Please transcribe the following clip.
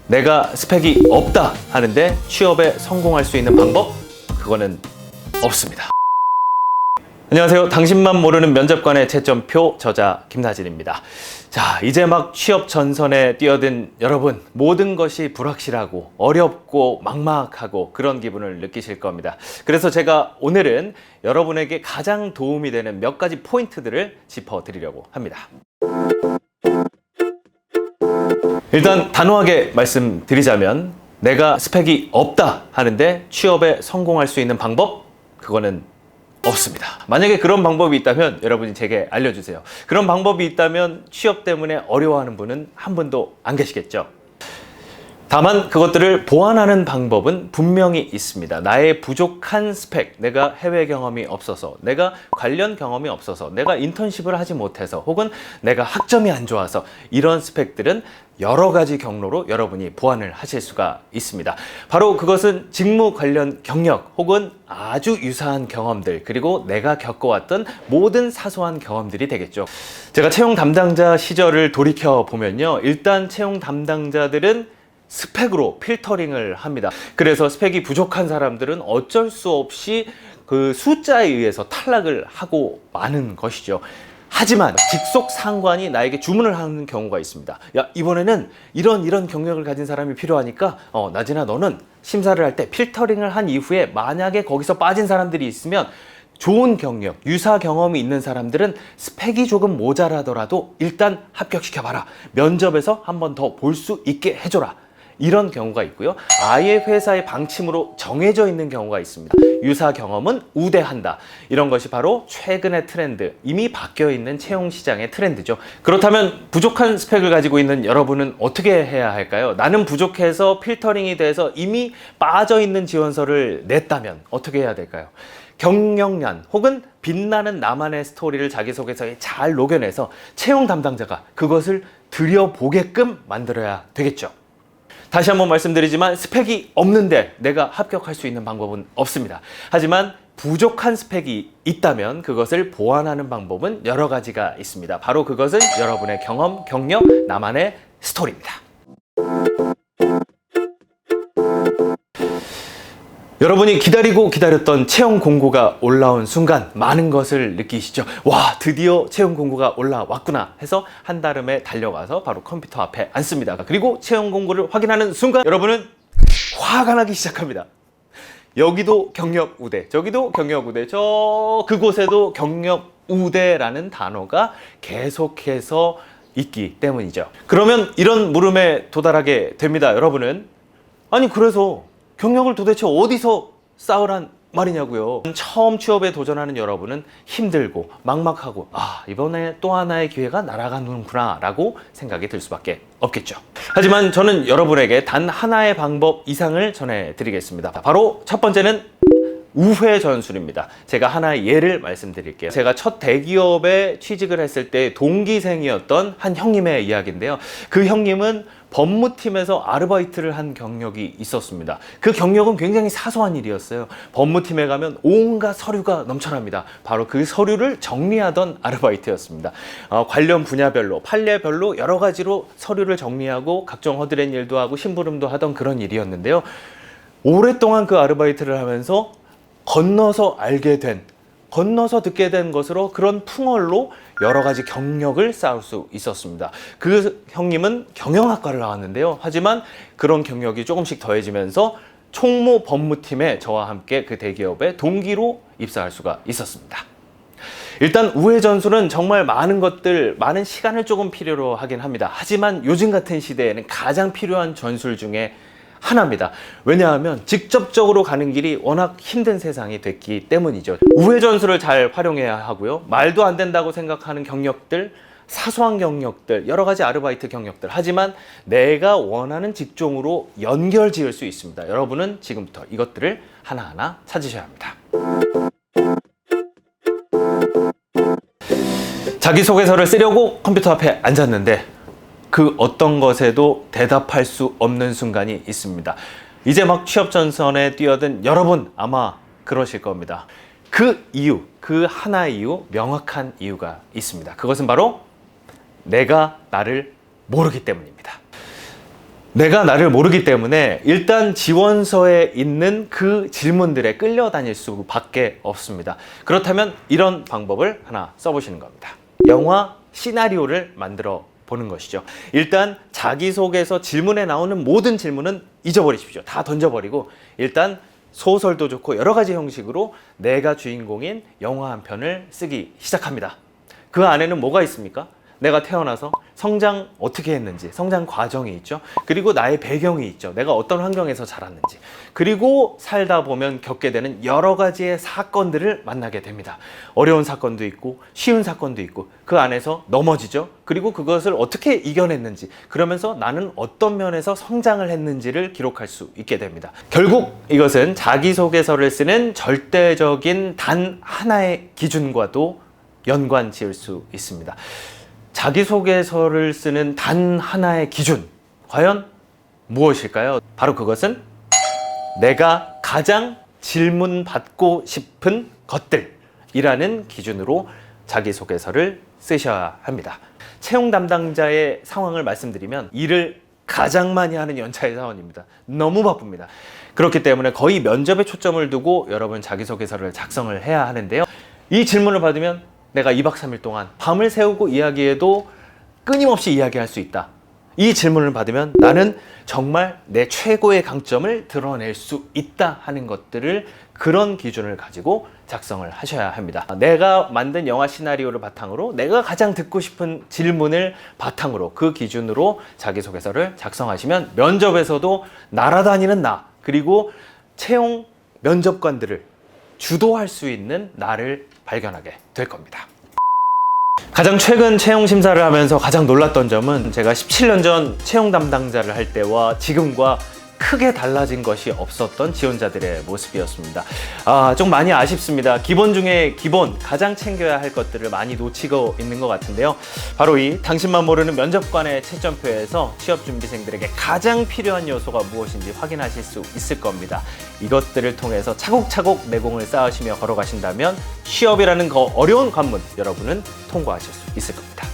내가 스펙이 없다 하는데 취업에 성공할 수 있는 방법? 그거는 없습니다. 안녕하세요. 당신만 모르는 면접관의 채점표 저자 김나진입니다. 자, 이제 막 취업 전선에 뛰어든 여러분, 모든 것이 불확실하고 어렵고 막막하고 그런 기분을 느끼실 겁니다. 그래서 제가 오늘은 여러분에게 가장 도움이 되는 몇 가지 포인트들을 짚어드리려고 합니다. 일단 단호하게 말씀드리자면 내가 스펙이 없다 하는데 취업에 성공할 수 있는 방법? 그거는 없습니다. 만약에 그런 방법이 있다면 여러분이 제게 알려주세요. 그런 방법이 있다면 취업 때문에 어려워하는 분은 한 분도 안 계시겠죠. 다만 그것들을 보완하는 방법은 분명히 있습니다. 나의 부족한 스펙, 내가 해외 경험이 없어서, 내가 관련 경험이 없어서, 내가 인턴십을 하지 못해서, 혹은 내가 학점이 안 좋아서 이런 스펙들은 여러 가지 경로로 여러분이 보완을 하실 수가 있습니다. 바로 그것은 직무 관련 경력 혹은 아주 유사한 경험들, 그리고 내가 겪어왔던 모든 사소한 경험들이 되겠죠. 제가 채용 담당자 시절을 돌이켜 보면요, 일단 채용 담당자들은 스펙으로 필터링을 합니다. 그래서 스펙이 부족한 사람들은 어쩔 수 없이 그 숫자에 의해서 탈락을 하고 마는 것이죠. 하지만 직속 상관이 나에게 주문을 하는 경우가 있습니다. 야, 이번에는 이런 경력을 가진 사람이 필요하니까 나진아, 너는 심사를 할 때 필터링을 한 이후에 만약에 거기서 빠진 사람들이 있으면 좋은 경력, 유사 경험이 있는 사람들은 스펙이 조금 모자라더라도 일단 합격시켜봐라. 면접에서 한 번 더 볼 수 있게 해줘라. 이런 경우가 있고요. 아예 회사의 방침으로 정해져 있는 경우가 있습니다. 유사 경험은 우대한다. 이런 것이 바로 최근의 트렌드, 이미 바뀌어 있는 채용 시장의 트렌드죠. 그렇다면 부족한 스펙을 가지고 있는 여러분은 어떻게 해야 할까요? 나는 부족해서 필터링이 돼서 이미 빠져 있는 지원서를 냈다면 어떻게 해야 될까요? 경력란 혹은 빛나는 나만의 스토리를 자기소개서에 잘 녹여내서 채용 담당자가 그것을 들여보게끔 만들어야 되겠죠. 다시 한번 말씀드리지만 스펙이 없는데 내가 합격할 수 있는 방법은 없습니다. 하지만 부족한 스펙이 있다면 그것을 보완하는 방법은 여러 가지가 있습니다. 바로 그것은 여러분의 경험, 경력, 나만의 스토리입니다. 여러분이 기다리고 기다렸던 채용 공고가 올라온 순간 많은 것을 느끼시죠. 와, 드디어 채용 공고가 올라왔구나 해서 한달음에 달려가서 바로 컴퓨터 앞에 앉습니다. 그리고 채용 공고를 확인하는 순간 여러분은 화가 나기 시작합니다. 여기도 경력 우대, 저기도 경력 우대, 그곳에도 경력 우대라는 단어가 계속해서 있기 때문이죠. 그러면 이런 물음에 도달하게 됩니다. 여러분은 아니, 그래서 경력을 도대체 어디서 쌓으란 말이냐고요. 처음 취업에 도전하는 여러분은 힘들고 막막하고 이번에 또 하나의 기회가 날아가는구나 라고 생각이 들 수밖에 없겠죠. 하지만 저는 여러분에게 단 하나의 방법 이상을 전해드리겠습니다. 바로 첫 번째는 우회 전술입니다. 제가 하나의 예를 말씀드릴게요. 제가 첫 대기업에 취직을 했을 때 동기생이었던 한 형님의 이야기인데요. 그 형님은 법무팀에서 아르바이트를 한 경력이 있었습니다. 그 경력은 굉장히 사소한 일이었어요. 법무팀에 가면 온갖 서류가 넘쳐납니다. 바로 그 서류를 정리하던 아르바이트였습니다. 관련 분야별로, 판례별로 여러 가지로 서류를 정리하고 각종 허드렛 일도 하고 심부름도 하던 그런 일이었는데요. 오랫동안 그 아르바이트를 하면서 건너서 듣게 된 것으로 그런 풍월로 여러 가지 경력을 쌓을 수 있었습니다. 그 형님은 경영학과를 나왔는데요. 하지만 그런 경력이 조금씩 더해지면서 총무 법무팀에 저와 함께 그 대기업에 동기로 입사할 수가 있었습니다. 일단 우회 전술은 정말 많은 시간을 조금 필요로 하긴 합니다. 하지만 요즘 같은 시대에는 가장 필요한 전술 중에 하나입니다. 왜냐하면 직접적으로 가는 길이 워낙 힘든 세상이 됐기 때문이죠. 우회 전술을 잘 활용해야 하고요. 말도 안 된다고 생각하는 경력들, 사소한 경력들, 여러 가지 아르바이트 경력들. 하지만 내가 원하는 직종으로 연결 지을 수 있습니다. 여러분은 지금부터 이것들을 하나하나 찾으셔야 합니다. 자기소개서를 쓰려고 컴퓨터 앞에 앉았는데 그 어떤 것에도 대답할 수 없는 순간이 있습니다. 이제 막 취업 전선에 뛰어든 여러분 아마 그러실 겁니다. 그 이유, 그 하나의 이유, 명확한 이유가 있습니다. 그것은 바로 내가 나를 모르기 때문입니다. 내가 나를 모르기 때문에 일단 지원서에 있는 그 질문들에 끌려다닐 수밖에 없습니다. 그렇다면 이런 방법을 하나 써보시는 겁니다. 영화 시나리오를 만들어 보는 것이죠. 일단 자기소개서 질문에 나오는 모든 질문은 잊어버리십시오. 다 던져버리고 일단 소설도 좋고 여러 가지 형식으로 내가 주인공인 영화 한 편을 쓰기 시작합니다. 그 안에는 뭐가 있습니까? 내가 태어나서 성장 어떻게 했는지, 성장 과정이 있죠. 그리고 나의 배경이 있죠. 내가 어떤 환경에서 자랐는지. 그리고 살다 보면 겪게 되는 여러 가지의 사건들을 만나게 됩니다. 어려운 사건도 있고 쉬운 사건도 있고 그 안에서 넘어지죠. 그리고 그것을 어떻게 이겨냈는지, 그러면서 나는 어떤 면에서 성장을 했는지를 기록할 수 있게 됩니다. 결국 이것은 자기소개서를 쓰는 절대적인 단 하나의 기준과도 연관 지을 수 있습니다. 자기소개서를 쓰는 단 하나의 기준, 과연 무엇일까요? 바로 그것은 내가 가장 질문받고 싶은 것들이라는 기준으로 자기소개서를 쓰셔야 합니다. 채용 담당자의 상황을 말씀드리면 일을 가장 많이 하는 연차의 사원입니다. 너무 바쁩니다. 그렇기 때문에 거의 면접에 초점을 두고 여러분 자기소개서를 작성을 해야 하는데요. 이 질문을 받으면 내가 2박 3일 동안 밤을 새우고 이야기해도 끊임없이 이야기할 수 있다. 이 질문을 받으면 나는 정말 내 최고의 강점을 드러낼 수 있다 하는 것들을, 그런 기준을 가지고 작성을 하셔야 합니다. 내가 만든 영화 시나리오를 바탕으로 내가 가장 듣고 싶은 질문을 바탕으로 그 기준으로 자기소개서를 작성하시면 면접에서도 날아다니는 나, 그리고 채용 면접관들을 주도할 수 있는 나를 발견하게 될 겁니다. 가장 최근 채용 심사를 하면서 가장 놀랐던 점은 제가 17년 전 채용 담당자를 할 때와 지금과 크게 달라진 것이 없었던 지원자들의 모습이었습니다. 좀 많이 아쉽습니다. 기본 중에 기본, 가장 챙겨야 할 것들을 많이 놓치고 있는 것 같은데요. 바로 이 당신만 모르는 면접관의 채점표에서 취업준비생들에게 가장 필요한 요소가 무엇인지 확인하실 수 있을 겁니다. 이것들을 통해서 차곡차곡 내공을 쌓으시며 걸어가신다면 취업이라는 어려운 관문 여러분은 통과하실 수 있을 겁니다.